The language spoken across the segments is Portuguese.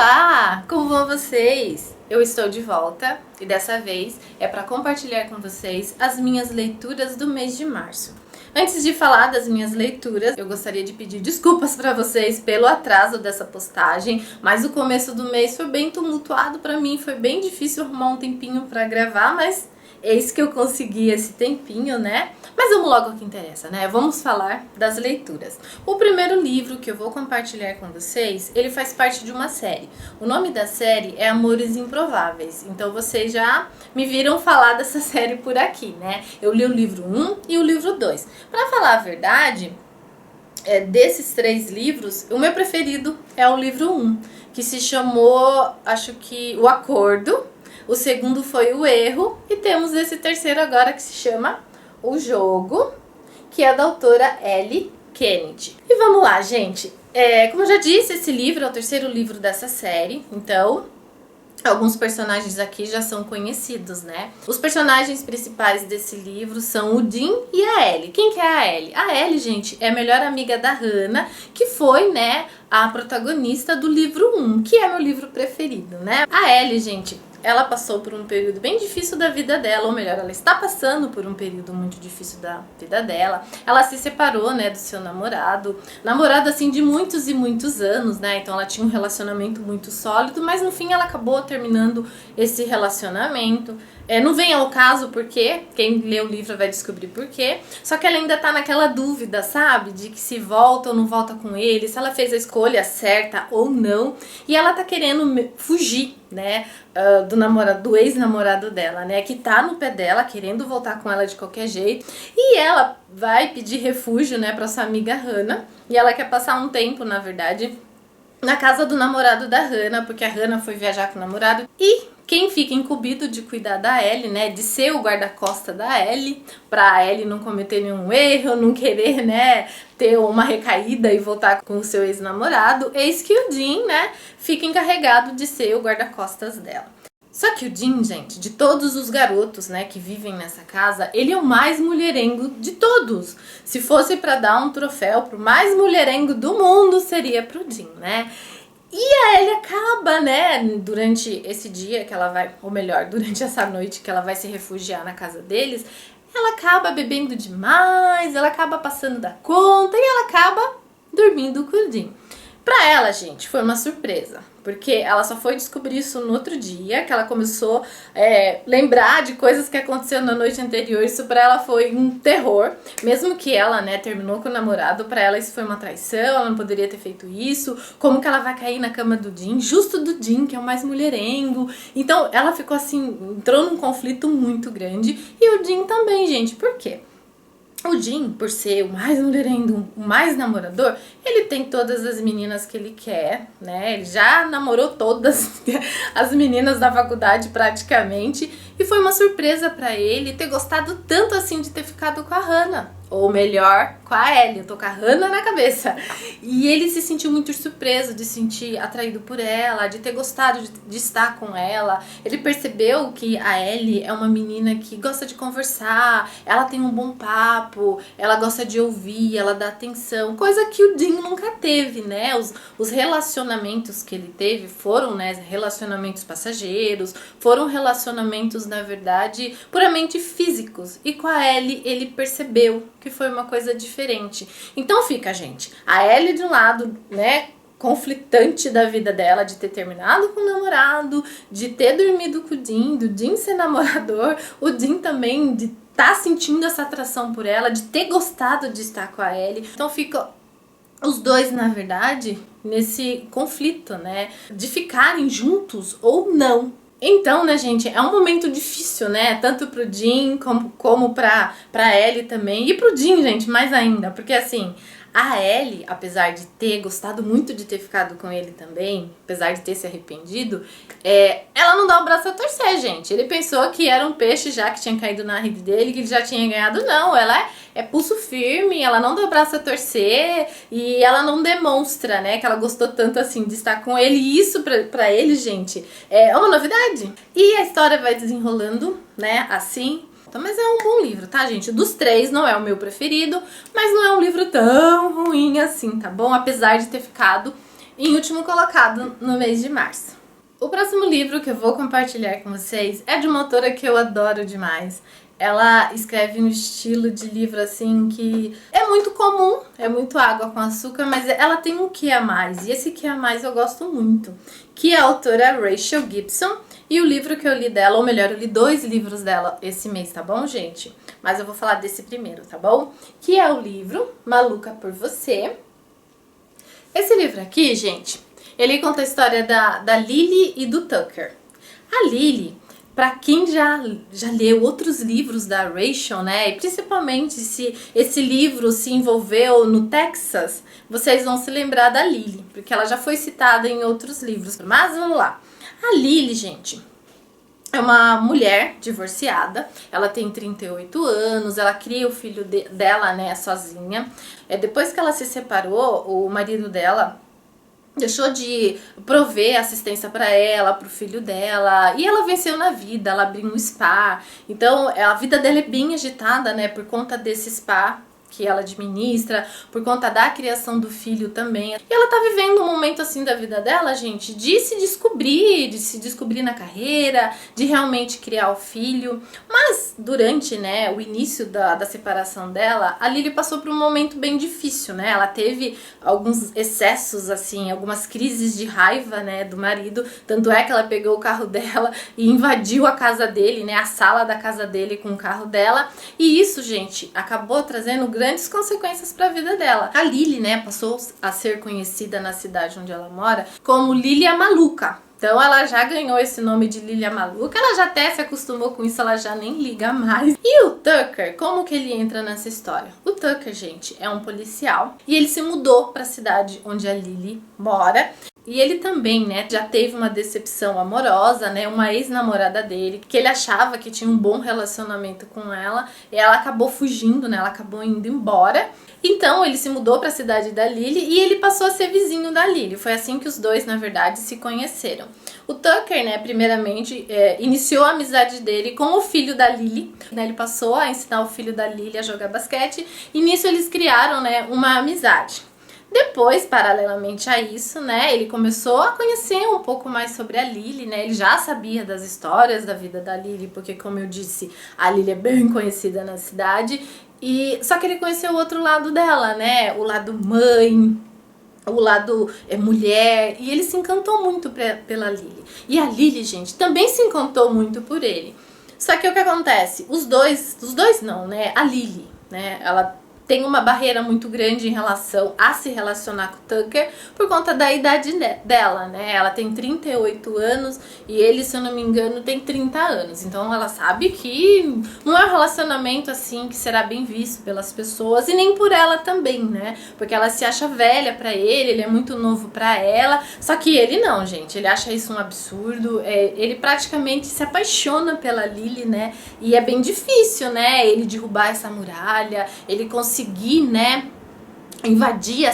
Olá! Como vão vocês? Eu estou de volta e dessa vez é para compartilhar com vocês as minhas leituras do mês de março. Antes de falar das minhas leituras, eu gostaria de pedir desculpas para vocês pelo atraso dessa postagem, mas o começo do mês foi bem tumultuado para mim, foi bem difícil arrumar um tempinho para gravar, mas eis que eu consegui esse tempinho, né? Mas vamos logo ao que interessa, né? Vamos falar das leituras. O primeiro livro que eu vou compartilhar com vocês, ele faz parte de uma série. O nome da série é Amores Improváveis. Então vocês já me viram falar dessa série por aqui, né? Eu li o livro 1 e o livro 2. Pra falar a verdade, desses 3 livros, o meu preferido é o livro 1, que se chamou, acho que, O Acordo. O segundo foi O Erro e temos esse terceiro agora que se chama O Jogo, que é da autora Ellie Kennedy. E vamos lá, gente. Como eu já disse, esse livro é o terceiro livro dessa série, então alguns personagens aqui já são conhecidos, né? Os personagens principais desse livro são o Dean e a Ellie. Quem que é a Ellie? A Ellie, gente, é a melhor amiga da Hannah, que foi, né, a protagonista do livro 1, que é meu livro preferido, né? A Ellie, gente, ela passou por um período bem difícil da vida dela, ou melhor, ela está passando por um período muito difícil da vida dela. Ela se separou, né, do seu namorado assim de muitos e muitos anos, né, então ela tinha um relacionamento muito sólido, mas no fim ela acabou terminando esse relacionamento. Não vem ao caso porque quem lê o livro vai descobrir porquê, só que ela ainda tá naquela dúvida, sabe, de que se volta ou não volta com ele, se ela fez a escolha certa ou não, e ela tá querendo fugir, né, do ex-namorado dela, né, que tá no pé dela, querendo voltar com ela de qualquer jeito, e ela vai pedir refúgio, né, pra sua amiga Hannah, e ela quer passar um tempo, na verdade, na casa do namorado da Hannah, porque a Hannah foi viajar com o namorado, e quem fica incumbido de cuidar da Ellie, né, de ser o guarda-costa da Ellie, pra Ellie não cometer nenhum erro, não querer, né, ter uma recaída e voltar com o seu ex-namorado, eis que o Dean, né, fica encarregado de ser o guarda-costas dela. Só que o Dean, gente, de todos os garotos, né, que vivem nessa casa, ele é o mais mulherengo de todos. Se fosse pra dar um troféu pro mais mulherengo do mundo, seria pro Dean, né? E a Ellie acaba, né, durante esse dia que ela vai, ou melhor, durante essa noite que ela vai se refugiar na casa deles, ela acaba bebendo demais, ela acaba passando da conta e ela acaba dormindo com o Dean. Pra ela, gente, foi uma surpresa, porque ela só foi descobrir isso no outro dia, que ela começou a lembrar de coisas que aconteceram na noite anterior. Isso pra ela foi um terror, mesmo que ela, né, terminou com o namorado, pra ela isso foi uma traição, ela não poderia ter feito isso, como que ela vai cair na cama do Dean, justo do Dean, que é o mais mulherengo. Então ela ficou assim, entrou num conflito muito grande, e o Dean também, gente, por quê? O Dean, por ser o mais mulherengo, o mais namorador, ele tem todas as meninas que ele quer, né? Ele já namorou todas as meninas da faculdade praticamente. E foi uma surpresa pra ele ter gostado tanto assim de ter ficado com a Hannah. Ou melhor, com a Ellie. Eu tô com a Hannah na cabeça. E ele se sentiu muito surpreso de se sentir atraído por ela, de ter gostado de estar com ela. Ele percebeu que a Ellie é uma menina que gosta de conversar, ela tem um bom papo, ela gosta de ouvir, ela dá atenção. Coisa que o Dean nunca teve, né? Os relacionamentos que ele teve foram, né, relacionamentos passageiros, foram relacionamentos, na verdade, puramente físicos. E com a Ellie, ele percebeu que foi uma coisa diferente. Então fica, gente, a Ellie de um lado, né, conflitante da vida dela, de ter terminado com o namorado, de ter dormido com o Dean, do Dean ser namorador, o Dean também de estar sentindo essa atração por ela, de ter gostado de estar com a Ellie. Então fica os dois, na verdade, nesse conflito, né, de ficarem juntos ou não. Então, né, gente, é um momento difícil, né, tanto pro Dean como pra Ellie também, e pro Dean, gente, mais ainda, porque assim, a Ellie, apesar de ter gostado muito de ter ficado com ele também, apesar de ter se arrependido, ela não dá o braço a torcer, gente. Ele pensou que era um peixe já que tinha caído na rede dele, que ele já tinha ganhado. Não, ela é pulso firme, ela não dá o braço a torcer e ela não demonstra, né, que ela gostou tanto assim de estar com ele. E isso pra ele, gente, é uma novidade. E a história vai desenrolando, né, assim. Mas é um bom livro, tá, gente? Dos 3 não é o meu preferido, mas não é um livro tão ruim assim, tá bom? Apesar de ter ficado em último colocado no mês de março. O próximo livro que eu vou compartilhar com vocês é de uma autora que eu adoro demais. Ela escreve um estilo de livro assim que é muito comum, é muito água com açúcar, mas ela tem um que a mais, e esse que a mais eu gosto muito, que é a autora Rachel Gibson, e o livro que eu li dela, ou melhor, eu li 2 livros dela esse mês, tá bom, gente? Mas eu vou falar desse primeiro, tá bom? Que é o livro Maluca por Você. Esse livro aqui, gente, ele conta a história da Lily e do Tucker. A Lily, para quem já leu outros livros da Rachel, né, e principalmente se esse livro se envolveu no Texas, vocês vão se lembrar da Lily, porque ela já foi citada em outros livros. Mas vamos lá. A Lily, gente, é uma mulher divorciada, ela tem 38 anos, ela cria o filho dela, né, sozinha. Depois que ela se separou, o marido dela deixou de prover assistência para ela, para o filho dela, e ela venceu na vida, ela abriu um spa. Então a vida dela é bem agitada, né, por conta desse spa que ela administra, por conta da criação do filho também. E ela tá vivendo um momento assim da vida dela, gente, de se descobrir na carreira, de realmente criar o filho. Mas durante, né, o início da separação dela, a Lily passou por um momento bem difícil, né? Ela teve alguns excessos, assim, algumas crises de raiva, né, do marido. Tanto é que ela pegou o carro dela e invadiu a casa dele, né, a sala da casa dele com o carro dela. E isso, gente, acabou trazendo grandes consequências para a vida dela. A Lily, né, passou a ser conhecida na cidade onde ela mora como Lily a Maluca. Então ela já ganhou esse nome de Lily a Maluca, ela já até se acostumou com isso, ela já nem liga mais. E o Tucker, como que ele entra nessa história? O Tucker, gente, é um policial e ele se mudou para a cidade onde a Lily mora. E ele também, né, já teve uma decepção amorosa, né, uma ex-namorada dele, que ele achava que tinha um bom relacionamento com ela, e ela acabou fugindo, né, ela acabou indo embora. Então ele se mudou para a cidade da Lily e ele passou a ser vizinho da Lily. Foi assim que os dois, na verdade, se conheceram. O Tucker, né, primeiramente, iniciou a amizade dele com o filho da Lily, né, ele passou a ensinar o filho da Lily a jogar basquete, e nisso eles criaram, né, uma amizade. Depois, paralelamente a isso, né, ele começou a conhecer um pouco mais sobre a Lily, né, ele já sabia das histórias da vida da Lily, porque, como eu disse, a Lily é bem conhecida na cidade, só que ele conheceu o outro lado dela, né, o lado mãe, o lado mulher, e ele se encantou muito pela Lily. E a Lily, gente, também se encantou muito por ele. Só que o que acontece? Os dois não, né, a Lily, né, ela tem uma barreira muito grande em relação a se relacionar com o Tucker por conta da idade dela, né? Ela tem 38 anos e ele, se eu não me engano, tem 30 anos. Então ela sabe que não é um relacionamento assim que será bem visto pelas pessoas e nem por ela também, né? Porque ela se acha velha pra ele é muito novo pra ela. Só que ele não, gente. Ele acha isso um absurdo. Ele praticamente se apaixona pela Lily, né? E é bem difícil, né? Ele derrubar essa muralha, ele conseguir, né, invadir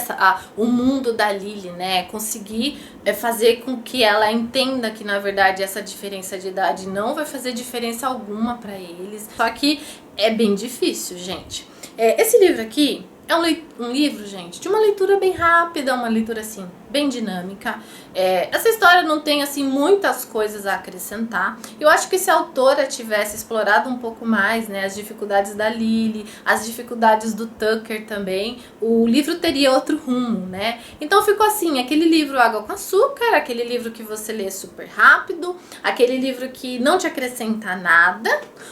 o mundo da Lily, né, conseguir fazer com que ela entenda que, na verdade, essa diferença de idade não vai fazer diferença alguma pra eles. Só que é bem difícil, gente. Esse livro aqui é um livro, gente, de uma leitura bem rápida, uma leitura, assim, bem dinâmica. Essa história não tem, assim, muitas coisas a acrescentar. Eu acho que se a autora tivesse explorado um pouco mais, né, as dificuldades da Lily, as dificuldades do Tucker também, o livro teria outro rumo, né? Então ficou assim, aquele livro água com açúcar, aquele livro que você lê super rápido, aquele livro que não te acrescenta nada.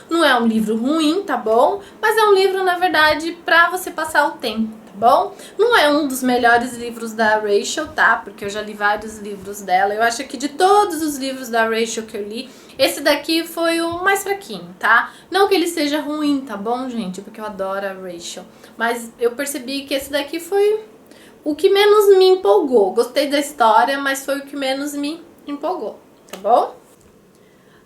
Não é um livro ruim, tá bom? Mas é um livro, na verdade, pra você passar o tempo, tá bom? Não é um dos melhores livros da Rachel, tá? Porque eu já li vários livros dela. Eu acho que de todos os livros da Rachel que eu li, esse daqui foi o mais fraquinho, tá? Não que ele seja ruim, tá bom, gente? Porque eu adoro a Rachel. Mas eu percebi que esse daqui foi o que menos me empolgou. Gostei da história, mas foi o que menos me empolgou, tá bom?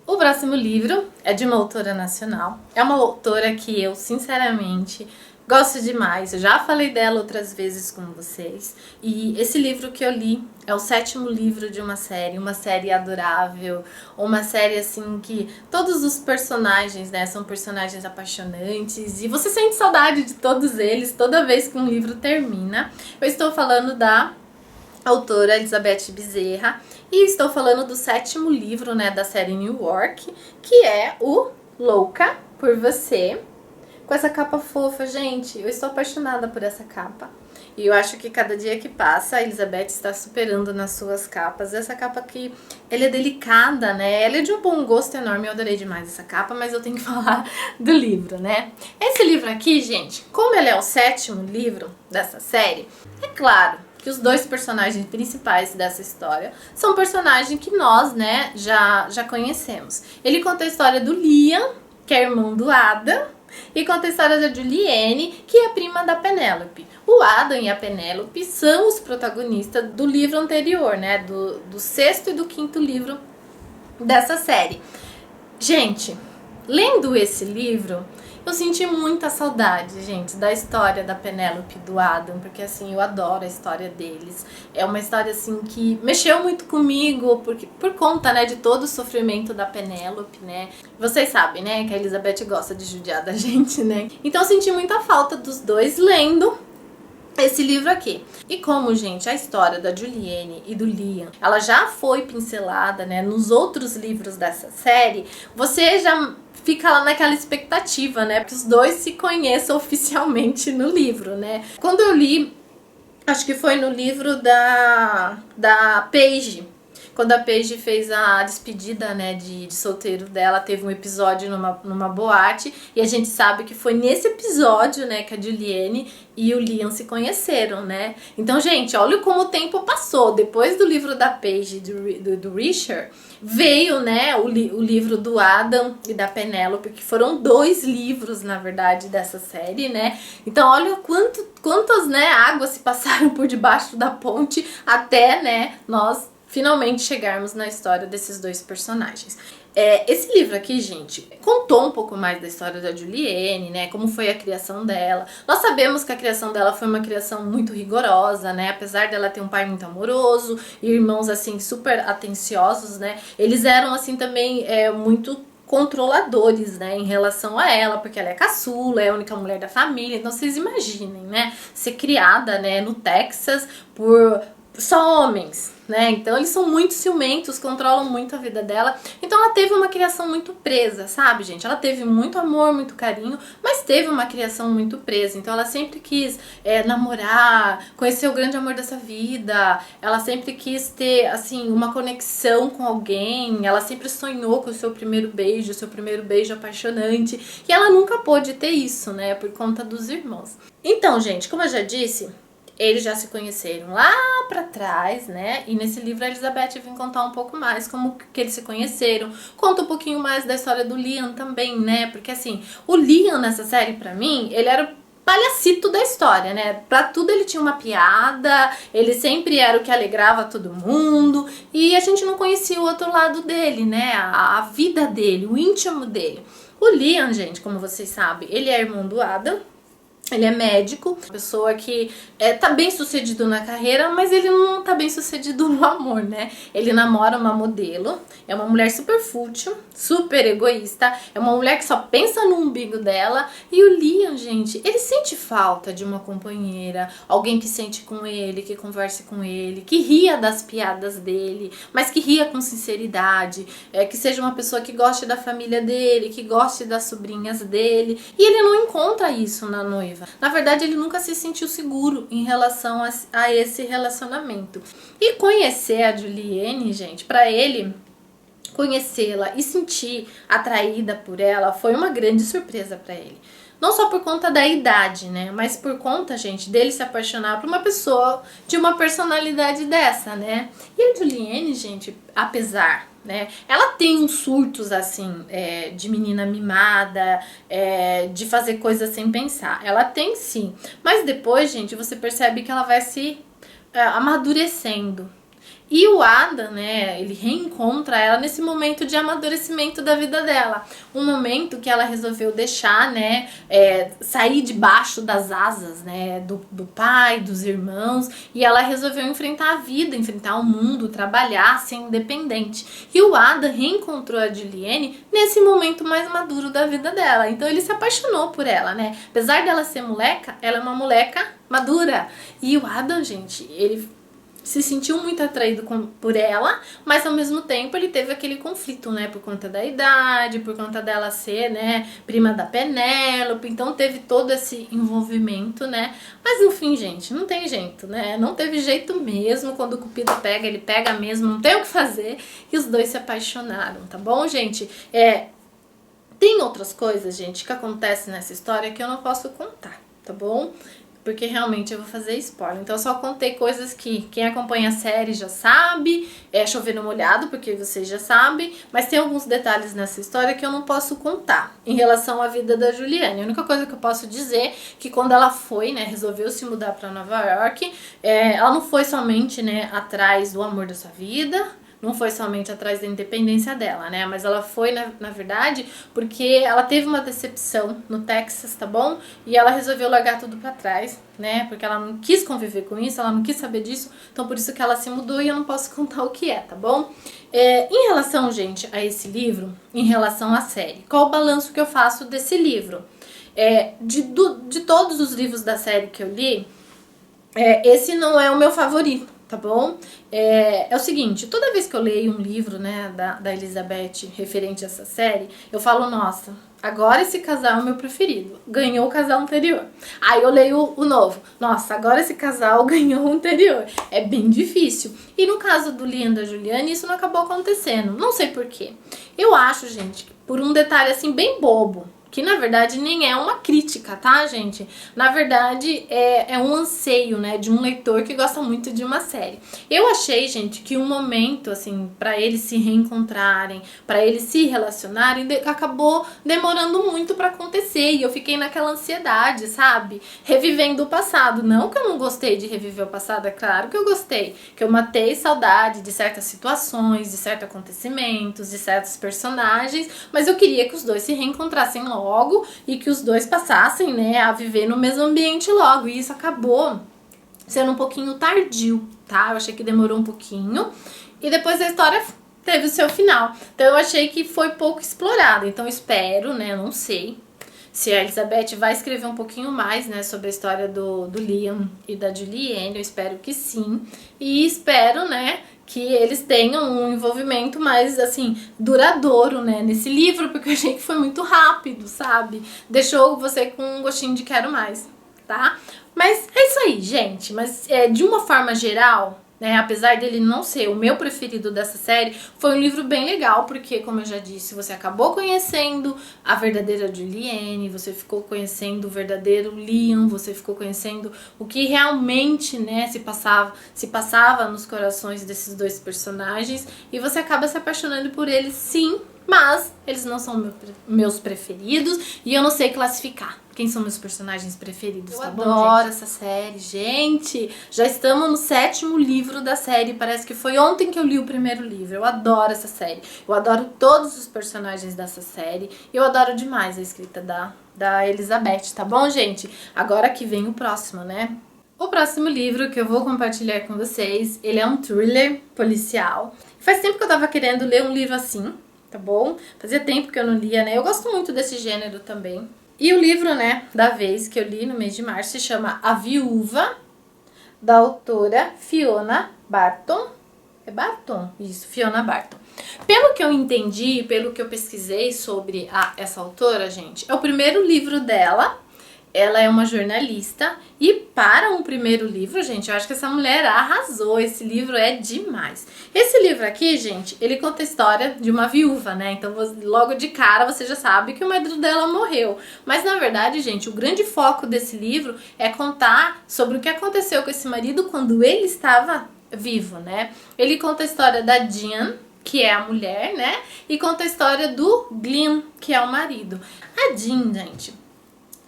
O próximo livro é de uma autora nacional. É uma autora que eu, sinceramente, gosto demais. Eu já falei dela outras vezes com vocês. E esse livro que eu li é o 7º livro de uma série adorável. Uma série, assim, que todos os personagens, né, são personagens apaixonantes. E você sente saudade de todos eles toda vez que um livro termina. Eu estou falando da autora Elizabeth Bezerra, e estou falando do 7º livro, né, da série New York, que é o Louca por Você, com essa capa fofa. Gente, eu estou apaixonada por essa capa. E eu acho que cada dia que passa, a Elizabeth está superando nas suas capas. Essa capa aqui, ela é delicada, né? Ela é de um bom gosto enorme, eu adorei demais essa capa, mas eu tenho que falar do livro, né? Esse livro aqui, gente, como ele é o 7º livro dessa série, é claro que os 2 personagens principais dessa história são personagens que nós, né, já conhecemos. Ele conta a história do Liam, que é irmão do Adam, e conta a história da Juliane, que é prima da Penélope. O Adam e a Penélope são os protagonistas do livro anterior, né? Do 6º e do 5º livro dessa série. Gente, lendo esse livro, eu senti muita saudade, gente, da história da Penélope e do Adam, porque assim, eu adoro a história deles. É uma história assim que mexeu muito comigo, porque por conta, né, de todo o sofrimento da Penélope, né? Vocês sabem, né, que a Elizabeth gosta de judiar da gente, né? Então eu senti muita falta dos dois lendo esse livro aqui. E como, gente, a história da Juliane e do Liam, ela já foi pincelada, né, nos outros livros dessa série, você já fica lá naquela expectativa, né, que os dois se conheçam oficialmente no livro, né. Quando eu li, acho que foi no livro da Paige, quando a Paige fez a despedida, né, de solteiro dela, teve um episódio numa boate, e a gente sabe que foi nesse episódio, né, que a Juliane e o Liam se conheceram, né. Então, gente, olha como o tempo passou. Depois do livro da Paige e do Richard, veio, né, o livro do Adam e da Penélope, que foram 2 livros, na verdade, dessa série, né. Então, olha quantas, né, águas se passaram por debaixo da ponte até, né, nós finalmente chegarmos na história desses 2 personagens. Esse livro aqui, gente, contou um pouco mais da história da Juliane, né, como foi a criação dela. Nós sabemos que a criação dela foi uma criação muito rigorosa, né, apesar dela ter um pai muito amoroso e irmãos, assim, super atenciosos, né, eles eram, assim, também muito controladores, né, em relação a ela, porque ela é caçula, é a única mulher da família. Então vocês imaginem, né, ser criada, né, no Texas por só homens, né? Então eles são muito ciumentos, controlam muito a vida dela. Então ela teve uma criação muito presa, sabe, gente? Ela teve muito amor, muito carinho, mas teve uma criação muito presa. Então ela sempre quis namorar, conhecer o grande amor dessa vida. Ela sempre quis ter, assim, uma conexão com alguém. Ela sempre sonhou com o seu primeiro beijo apaixonante. E ela nunca pôde ter isso, né? Por conta dos irmãos. Então, gente, como eu já disse, eles já se conheceram lá pra trás, né? E nesse livro a Elizabeth vem contar um pouco mais como que eles se conheceram. Conta um pouquinho mais da história do Liam também, né? Porque assim, o Liam nessa série, pra mim, ele era o palhacito da história, né? Pra tudo ele tinha uma piada, ele sempre era o que alegrava todo mundo. E a gente não conhecia o outro lado dele, né? A vida dele, o íntimo dele. O Liam, gente, como vocês sabem, ele é irmão do Adam. Ele é médico, pessoa que tá bem sucedido na carreira, mas ele não tá bem sucedido no amor, né? Ele namora uma modelo, é uma mulher super fútil, super egoísta, é uma mulher que só pensa no umbigo dela. E o Liam, gente, ele sente falta de uma companheira, alguém que sente com ele, que converse com ele, que ria das piadas dele, mas que ria com sinceridade, que seja uma pessoa que goste da família dele, que goste das sobrinhas dele. E ele não encontra isso na noiva. Na verdade, ele nunca se sentiu seguro em relação a esse relacionamento. E conhecer a Juliane, gente, pra ele, conhecê-la e sentir atraída por ela foi uma grande surpresa pra ele. Não só por conta da idade, né? Mas por conta, gente, dele se apaixonar por uma pessoa de uma personalidade dessa, né? E a Juliane, gente, apesar, né? Ela tem uns surtos, assim, de menina mimada, de fazer coisas sem pensar. Ela tem, sim. Mas depois, gente, você percebe que ela vai se amadurecendo. E o Adam, né, ele reencontra ela nesse momento de amadurecimento da vida dela. Um momento que ela resolveu deixar, né, sair debaixo das asas, né, do pai, dos irmãos. E ela resolveu enfrentar a vida, enfrentar o mundo, trabalhar, ser independente. E o Adam reencontrou a Juliane nesse momento mais maduro da vida dela. Então ele se apaixonou por ela, né. Apesar dela ser moleca, ela é uma moleca madura. E o Adam, gente, ele se sentiu muito atraído por ela, mas ao mesmo tempo ele teve aquele conflito, né, por conta da idade, por conta dela ser, né, prima da Penélope, então teve todo esse envolvimento, né, mas no fim, gente, não tem jeito, né, não teve jeito mesmo, quando o Cupido pega, ele pega mesmo, não tem o que fazer, e os dois se apaixonaram, tá bom, gente? Tem outras coisas, gente, que acontecem nessa história que eu não posso contar, tá bom? Porque realmente eu vou fazer spoiler. Então eu só contei coisas que quem acompanha a série já sabe, chover no molhado, porque vocês já sabem, mas tem alguns detalhes nessa história que eu não posso contar em relação à vida da Juliane. A única coisa que eu posso dizer é que quando ela foi, né, resolveu se mudar para Nova York, ela não foi somente, né, atrás do amor da sua vida, não foi somente atrás da independência dela, né? Mas ela foi, na verdade, porque ela teve uma decepção no Texas, tá bom? E ela resolveu largar tudo pra trás, né? Porque ela não quis conviver com isso, ela não quis saber disso. Então, por isso que ela se mudou e eu não posso contar o que é, tá bom? Em relação, gente, a esse livro, em relação à série, qual o balanço que eu faço desse livro? De todos os livros da série que eu li, esse não é o meu favorito, tá bom? É o seguinte, toda vez que eu leio um livro, né, da Elizabeth referente a essa série, eu falo, nossa, agora esse casal é o meu preferido, ganhou o casal anterior. Aí eu leio o novo, nossa, agora esse casal ganhou o anterior. É bem difícil. E no caso do Liam e da Juliane, isso não acabou acontecendo, não sei porquê. Eu acho, gente, por um detalhe assim bem bobo, que na verdade nem é uma crítica, tá, gente? Na verdade é um anseio, né, de um leitor que gosta muito de uma série. Eu achei, gente, que um momento, assim, pra eles se reencontrarem, pra eles se relacionarem, acabou demorando muito pra acontecer. E eu fiquei naquela ansiedade, sabe? Revivendo o passado. Não que eu não gostei de reviver o passado, é claro que eu gostei. Que eu matei saudade de certas situações, de certos acontecimentos, de certos personagens, mas eu queria que os dois se reencontrassem logo e que os dois passassem, né, a viver no mesmo ambiente logo. E isso acabou sendo um pouquinho tardio, tá? Eu achei que demorou um pouquinho e depois a história teve o seu final. Então eu achei que foi pouco explorado. Então eu espero, né, não sei se a Elizabeth vai escrever um pouquinho mais, né, sobre a história do Liam e da Juliane. Eu espero que sim. E espero, né, que eles tenham um envolvimento mais, assim, duradouro, né, nesse livro, porque eu achei que foi muito rápido, sabe? Deixou você com um gostinho de quero mais, tá? Mas é isso aí, gente. Mas de uma forma geral, né, apesar dele não ser o meu preferido dessa série, foi um livro bem legal, porque, como eu já disse, você acabou conhecendo a verdadeira Juliane, você ficou conhecendo o verdadeiro Liam, você ficou conhecendo o que realmente, né, se passava nos corações desses dois personagens, e você acaba se apaixonando por eles, sim, mas eles não são meus preferidos e eu não sei classificar quem são meus personagens preferidos, tá bom, gente? Eu adoro essa série, gente. Já estamos no 7º livro da série, parece que foi ontem que eu li o primeiro livro. Eu adoro essa série, eu adoro todos os personagens dessa série. Eu adoro demais a escrita da Elizabeth, tá bom, gente? Agora que vem o próximo, né? O próximo livro que eu vou compartilhar com vocês, ele é um thriller policial. Faz tempo que eu tava querendo ler um livro assim, tá bom? Fazia tempo que eu não lia, né? Eu gosto muito desse gênero também. E o livro, né, da vez que eu li no mês de março se chama A Viúva, da autora Fiona Barton. É Barton? Isso, Fiona Barton. Pelo que eu entendi, pelo que eu pesquisei sobre essa autora, gente, é o primeiro livro dela. Ela é uma jornalista e para um primeiro livro, gente, eu acho que essa mulher arrasou. Esse livro é demais. Esse livro aqui, gente, ele conta a história de uma viúva, né? Então, logo de cara, você já sabe que o marido dela morreu. Mas, na verdade, gente, o grande foco desse livro é contar sobre o que aconteceu com esse marido quando ele estava vivo, né? Ele conta a história da Jean, que é a mulher, né? E conta a história do Glenn, que é o marido. A Jean, gente,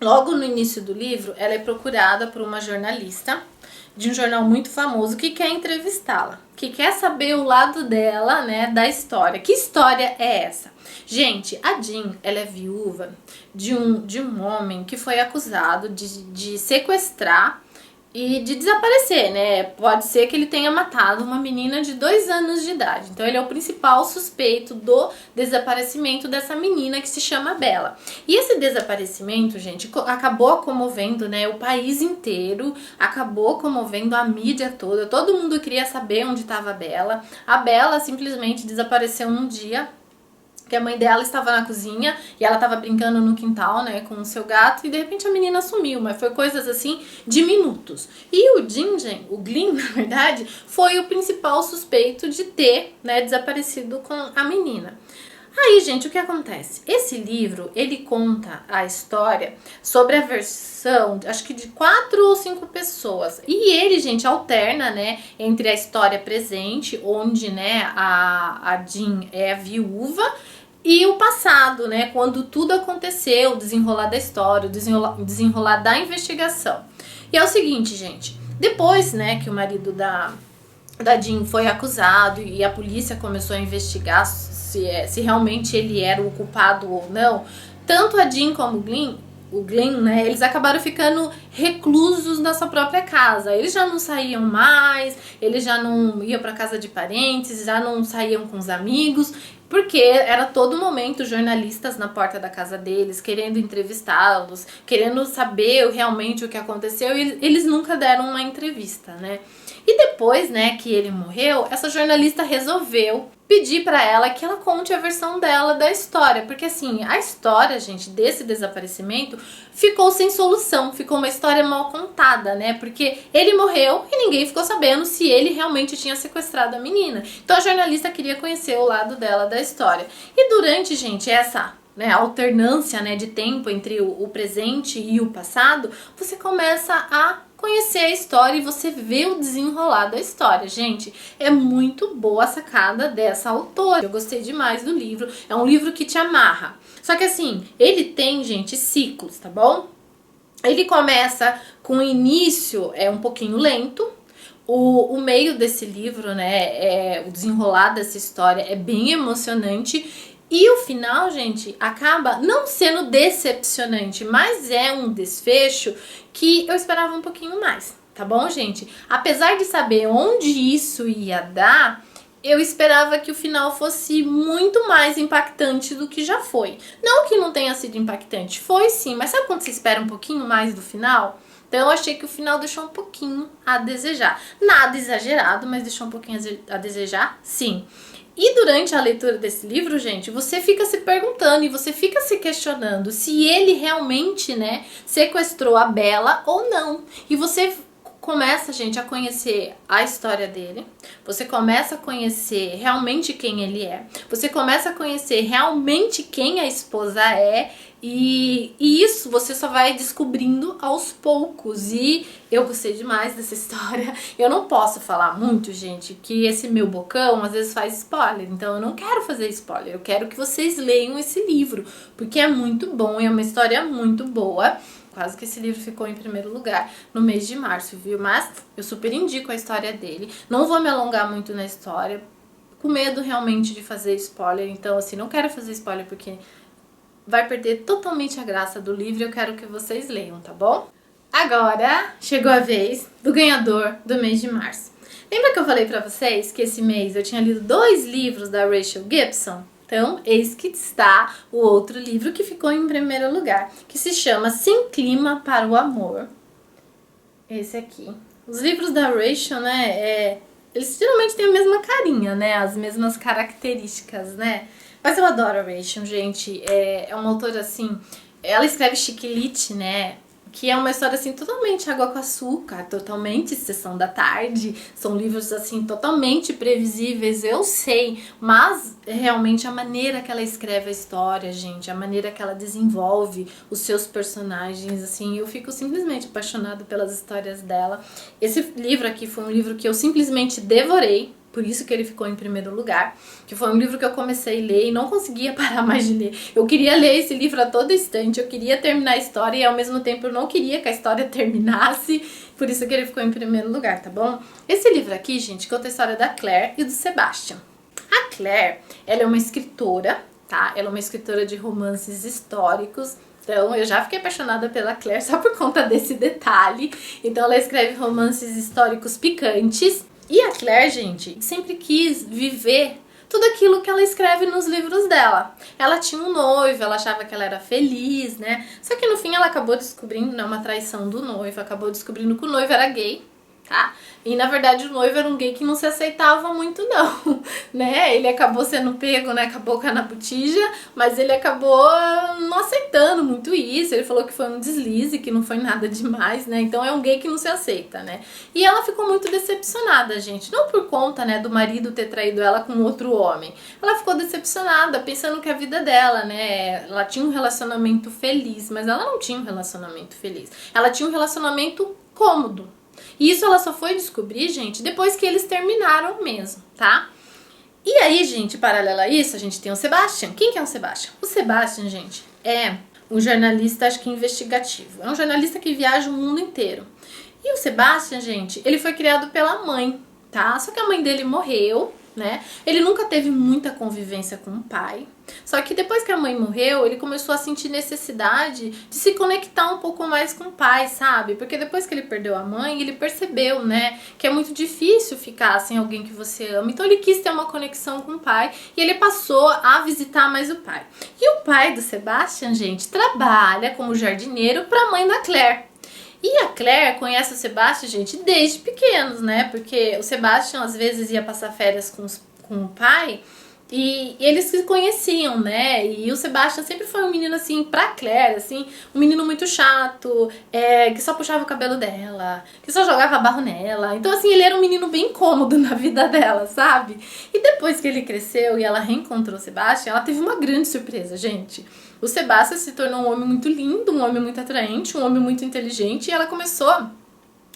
logo no início do livro, ela é procurada por uma jornalista de um jornal muito famoso que quer entrevistá-la, que quer saber o lado dela, né, da história. Que história é essa? Gente, a Jean, ela é viúva de um homem que foi acusado de sequestrar e de desaparecer, né? Pode ser que ele tenha matado uma menina de 2 anos de idade. Então ele é o principal suspeito do desaparecimento dessa menina que se chama Bella. E esse desaparecimento, gente, acabou comovendo, né, o país inteiro, acabou comovendo a mídia toda. Todo mundo queria saber onde estava a Bella. A Bella simplesmente desapareceu num dia que a mãe dela estava na cozinha e ela estava brincando no quintal, né, com o seu gato, e de repente a menina sumiu, mas foi coisas assim de minutos. E o Glynn, na verdade, foi o principal suspeito de ter, né, desaparecido com a menina. Aí, gente, o que acontece? Esse livro, ele conta a história sobre a versão, acho que de 4 ou 5 pessoas. E ele, gente, alterna, né, entre a história presente, onde, né, a Jean é a viúva, e o passado, né, quando tudo aconteceu, o desenrolar da história, o desenrolar da investigação. E é o seguinte, gente, depois, né, que o marido da Jean foi acusado e a polícia começou a investigar se realmente ele era o culpado ou não, tanto a Jean como o Glenn, né, eles acabaram ficando reclusos na sua própria casa. Eles já não saíam mais, eles já não iam para casa de parentes, já não saíam com os amigos, porque era todo momento jornalistas na porta da casa deles, querendo entrevistá-los, querendo saber realmente o que aconteceu, e eles nunca deram uma entrevista, né? E depois, né, que ele morreu, essa jornalista resolveu pedir pra ela que ela conte a versão dela da história, porque assim, a história, gente, desse desaparecimento ficou sem solução, ficou uma história mal contada, né, porque ele morreu e ninguém ficou sabendo se ele realmente tinha sequestrado a menina. Então a jornalista queria conhecer o lado dela da história. E durante, gente, essa, né, alternância, né, de tempo entre o presente e o passado, você começa a conhecer a história e você vê o desenrolar da história. Gente, é muito boa a sacada dessa autora. Eu gostei demais do livro. É um livro que te amarra. Só que assim, ele tem, gente, ciclos, tá bom? Ele começa com o início um pouquinho lento. O meio desse livro, né, o desenrolar dessa história é bem emocionante. E o final, gente, acaba não sendo decepcionante, mas é um desfecho que eu esperava um pouquinho mais, tá bom, gente? Apesar de saber onde isso ia dar, eu esperava que o final fosse muito mais impactante do que já foi. Não que não tenha sido impactante, foi sim, mas sabe quando você espera um pouquinho mais do final? Então eu achei que o final deixou um pouquinho a desejar. Nada exagerado, mas deixou um pouquinho a desejar, sim. E durante a leitura desse livro, gente, você fica se perguntando e você fica se questionando se ele realmente, né, sequestrou a Bella ou não. E você começa, gente, a conhecer a história dele, você começa a conhecer realmente quem ele é, você começa a conhecer realmente quem a esposa é, e isso você só vai descobrindo aos poucos. E eu gostei demais dessa história. Eu não posso falar muito, gente, que esse meu bocão às vezes faz spoiler, então eu não quero fazer spoiler, eu quero que vocês leiam esse livro, porque é muito bom, é uma história muito boa. Quase que esse livro ficou em primeiro lugar no mês de março, viu? Mas eu super indico a história dele. Não vou me alongar muito na história, com medo realmente de fazer spoiler. Então, assim, não quero fazer spoiler porque vai perder totalmente a graça do livro. Eu quero que vocês leiam, tá bom? Agora chegou a vez do ganhador do mês de março. Lembra que eu falei pra vocês que esse mês eu tinha lido 2 livros da Rachel Gibson? Então, eis que está o outro livro que ficou em primeiro lugar, que se chama Sem Clima para o Amor. Esse aqui. Os livros da Rachel, né, eles geralmente têm a mesma carinha, né, as mesmas características, né. Mas eu adoro a Rachel, gente. É uma autora, assim, ela escreve chiquilite, né, que é uma história, assim, totalmente água com açúcar, totalmente sessão da tarde. São livros, assim, totalmente previsíveis, eu sei. Mas, realmente, a maneira que ela escreve a história, gente, a maneira que ela desenvolve os seus personagens, assim, eu fico simplesmente apaixonada pelas histórias dela. Esse livro aqui foi um livro que eu simplesmente devorei. Por isso que ele ficou em primeiro lugar, que foi um livro que eu comecei a ler e não conseguia parar mais de ler. Eu queria ler esse livro a todo instante, eu queria terminar a história e ao mesmo tempo eu não queria que a história terminasse, por isso que ele ficou em primeiro lugar, tá bom? Esse livro aqui, gente, conta a história da Claire e do Sebastian. A Claire, ela é uma escritora, tá? Ela é uma escritora de romances históricos. questão. Eu já fiquei apaixonada pela Claire só por conta desse detalhe. Então ela escreve romances históricos picantes. E a Claire, gente, sempre quis viver tudo aquilo que ela escreve nos livros dela. Ela tinha um noivo, ela achava que ela era feliz, né? Só que no fim ela acabou descobrindo, né, uma traição do noivo, acabou descobrindo que o noivo era gay, tá? E na verdade o noivo era um gay que não se aceitava muito não, né? Ele acabou sendo pego, né, com a boca na botija, mas ele acabou não aceitando muito isso. Ele falou que foi um deslize, que não foi nada demais, né? Então é um gay que não se aceita, né? E ela ficou muito decepcionada, gente. Não por conta, né, do marido ter traído ela com outro homem. Ela ficou decepcionada, pensando que a vida dela, né, ela tinha um relacionamento feliz, mas ela não tinha um relacionamento feliz. Ela tinha um relacionamento cômodo. E isso ela só foi descobrir, gente, depois que eles terminaram mesmo, tá? E aí, gente, paralelo a isso, a gente tem o Sebastian. Quem que é o Sebastian? O Sebastian, gente, é um jornalista, acho que investigativo. É um jornalista que viaja o mundo inteiro. E o Sebastian, gente, ele foi criado pela mãe, tá? Só que a mãe dele morreu, né? Ele nunca teve muita convivência com o pai. Só que depois que a mãe morreu, ele começou a sentir necessidade de se conectar um pouco mais com o pai, sabe? Porque depois que ele perdeu a mãe, ele percebeu, né, que é muito difícil ficar sem alguém que você ama. Então ele quis ter uma conexão com o pai e ele passou a visitar mais o pai. E o pai do Sebastian, gente, trabalha como jardineiro para a mãe da Claire. E a Claire conhece o Sebastian, gente, desde pequenos, né? Porque o Sebastian às vezes ia passar férias com o pai e eles se conheciam, né? E o Sebastian sempre foi um menino, assim, pra Claire, assim, um menino muito chato, que só puxava o cabelo dela, que só jogava barro nela. Então, assim, ele era um menino bem incômodo na vida dela, sabe? E depois que ele cresceu e ela reencontrou o Sebastian, ela teve uma grande surpresa, gente. O Sebastian se tornou um homem muito lindo, um homem muito atraente, um homem muito inteligente, e ela começou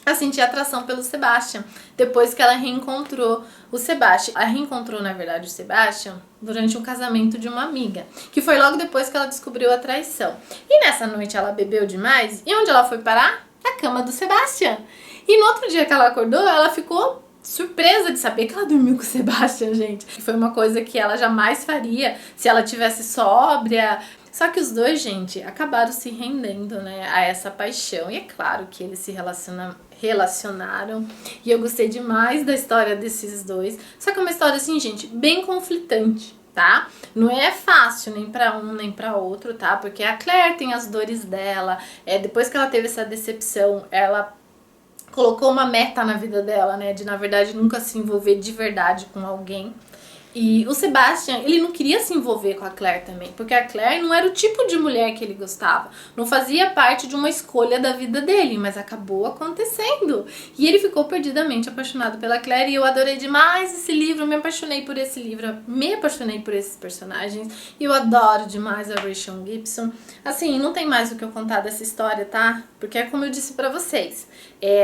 a sentir atração pelo Sebastian, depois que ela reencontrou o Sebastian. Ela reencontrou, na verdade, o Sebastian durante um casamento de uma amiga, que foi logo depois que ela descobriu a traição. E nessa noite ela bebeu demais, e onde ela foi parar? Na cama do Sebastian. E no outro dia que ela acordou, ela ficou surpresa de saber que ela dormiu com o Sebastian, gente. Que foi uma coisa que ela jamais faria se ela tivesse sóbria. Só que os dois, gente, acabaram se rendendo, né, a essa paixão. E é claro que eles se relacionaram. E eu gostei demais da história desses dois. Só que é uma história, assim, gente, bem conflitante, tá? Não é fácil nem pra um nem pra outro, tá? Porque a Claire tem as dores dela. Depois que ela teve essa decepção, ela colocou uma meta na vida dela, né? De, na verdade, nunca se envolver de verdade com alguém. E o Sebastian, ele não queria se envolver com a Claire também, porque a Claire não era o tipo de mulher que ele gostava. Não fazia parte de uma escolha da vida dele, mas acabou acontecendo. E ele ficou perdidamente apaixonado pela Claire e eu adorei demais esse livro, me apaixonei por esse livro, me apaixonei por esses personagens. E eu adoro demais a Rachel Gibson. Assim, não tem mais o que eu contar dessa história, tá? Porque é como eu disse pra vocês,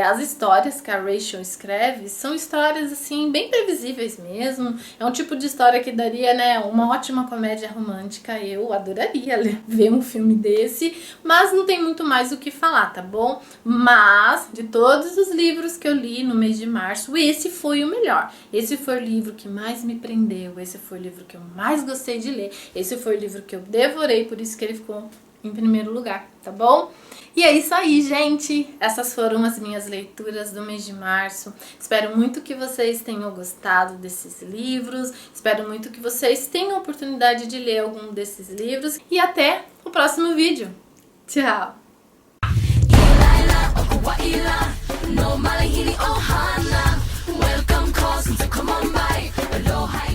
as histórias que a Rachel escreve são histórias, assim, bem previsíveis mesmo. É um tipo de história que daria, né, uma ótima comédia romântica. Eu adoraria ver um filme desse, mas não tem muito mais o que falar, tá bom? Mas, de todos os livros que eu li no mês de março, esse foi o melhor. Esse foi o livro que mais me prendeu, esse foi o livro que eu mais gostei de ler, esse foi o livro que eu devorei, por isso que ele ficou em primeiro lugar, tá bom? E é isso aí, gente! Essas foram as minhas leituras do mês de março. Espero muito que vocês tenham gostado desses livros. Espero muito que vocês tenham a oportunidade de ler algum desses livros. E até o próximo vídeo. Tchau! Welcome,